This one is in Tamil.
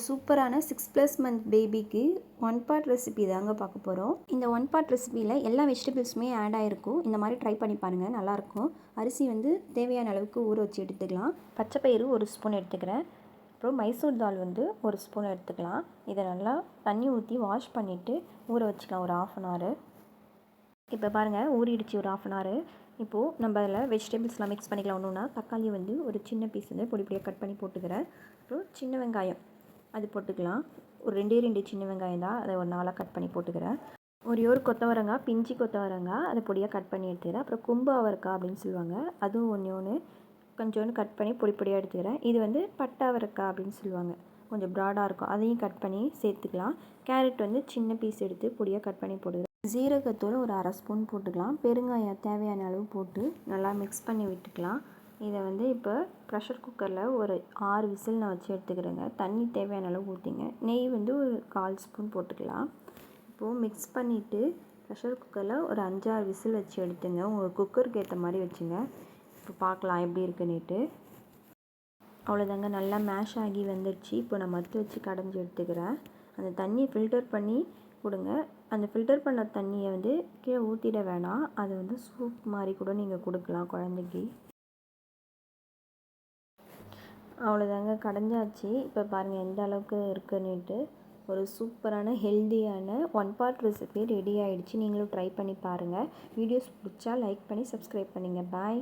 சூப்பரான 6+ மந்த் பேபிக்கு ஒன் பார்ட் ரெசிபி தாங்க பார்க்க போகிறோம். இந்த ஒன் பார்ட் ரெசிபியில் எல்லா வெஜிடபிள்ஸுமே ஆட் ஆகிருக்கும். இந்த மாதிரி ட்ரை பண்ணி பாருங்கள், நல்லாயிருக்கும். அரிசி வந்து தேவையான அளவுக்கு ஊற வச்சு எடுத்துக்கலாம். பச்சை பயிறு 1 ஸ்பூன் எடுத்துக்கிறேன். அப்புறம் மைசூர் தால் வந்து 1 ஸ்பூன் எடுத்துக்கலாம். இதை நல்லா தண்ணி ஊற்றி வாஷ் பண்ணிவிட்டு ஊற வச்சுக்கலாம் ஒரு 1/2 hour. இப்போ பாருங்கள், ஊறிடுச்சு ஒரு 1/2 hour. இப்போது நம்ம அதில் வெஜிடபிள்ஸ்லாம் மிக்ஸ் பண்ணிக்கலாம். ஒன்றுனா தக்காளி வந்து ஒரு சின்ன பீஸ் வந்து பொடி பொடியாக கட் பண்ணி போட்டுக்கிறேன். அப்புறம் சின்ன வெங்காயம் அது போட்டுக்கலாம். ஒரு 2 சின்ன வெங்காயம் தான், அதை ஒரு 4 கட் பண்ணி போட்டுக்கிறேன். ஒரு கொத்தவரங்காய், பிஞ்சு கொத்தவரங்காய் அதை பொடியாக கட் பண்ணி எடுத்துக்கிறேன். அப்புறம் கொம்பு அவரைக்காய் அப்படின்னு சொல்லுவாங்க, அதுவும் ஒன்று கொஞ்சோண்டு கட் பண்ணி பொடி பொடியாக எடுத்துக்கிறேன். இது வந்து பட்டை அவரைக்காய் அப்படின்னு சொல்லுவாங்க, கொஞ்சம் ப்ராடாக இருக்கும், அதையும் கட் பண்ணி சேர்த்துக்கலாம். கேரட் வந்து சின்ன பீஸ் எடுத்து பொடியாக கட் பண்ணி போட்டுக்கிறேன். ஜீரகத்தூள் ஒரு 1/2 ஸ்பூன் போட்டுக்கலாம். பெருங்காயம் தேவையான அளவு போட்டு நல்லா மிக்ஸ் பண்ணி விட்டுக்கலாம். இதை வந்து இப்போ ப்ரெஷர் குக்கரில் ஒரு 6 விசில் நான் வச்சு எடுத்துக்கிறேங்க. தண்ணி தேவையான அளவு ஊற்றிங்க. நெய் வந்து ஒரு 1/4 ஸ்பூன் போட்டுக்கலாம். இப்போது மிக்ஸ் பண்ணிவிட்டு ப்ரெஷர் குக்கரில் ஒரு 5-6 விசில் வச்சு எடுத்துங்க. உங்கள் குக்கருக்கு ஏற்ற மாதிரி வச்சுங்க. இப்போ பார்க்கலாம் எப்படி இருக்குன்னுட்டு. அவ்வளோதாங்க, நல்லா மேஷ் ஆகி வந்துடுச்சு. இப்போ நான் மத்து வச்சு கடைஞ்சி எடுத்துக்கிறேன். அந்த தண்ணியை ஃபில்டர் பண்ணி கொடுங்க. அந்த ஃபில்டர் பண்ண தண்ணியை வந்து கீழே ஊற்றிட வேணாம். அது வந்து சூப் மாதிரி கூட நீங்கள் கொடுக்கலாம் குழந்தைக்கு. அவ்வளோதாங்க, கடைஞ்சாச்சு. இப்போ பாருங்கள் எந்த அளவுக்கு இருக்குன்னுட்டு. ஒரு சூப்பரான ஹெல்த்தியான ஒன் பார்ட் ரெசிபி ரெடி ஆகிடுச்சு. நீங்களும் ட்ரை பண்ணி பாருங்கள். வீடியோஸ் பிடிச்சா லைக் பண்ணி சப்ஸ்கிரைப் பண்ணுங்கள். பாய்.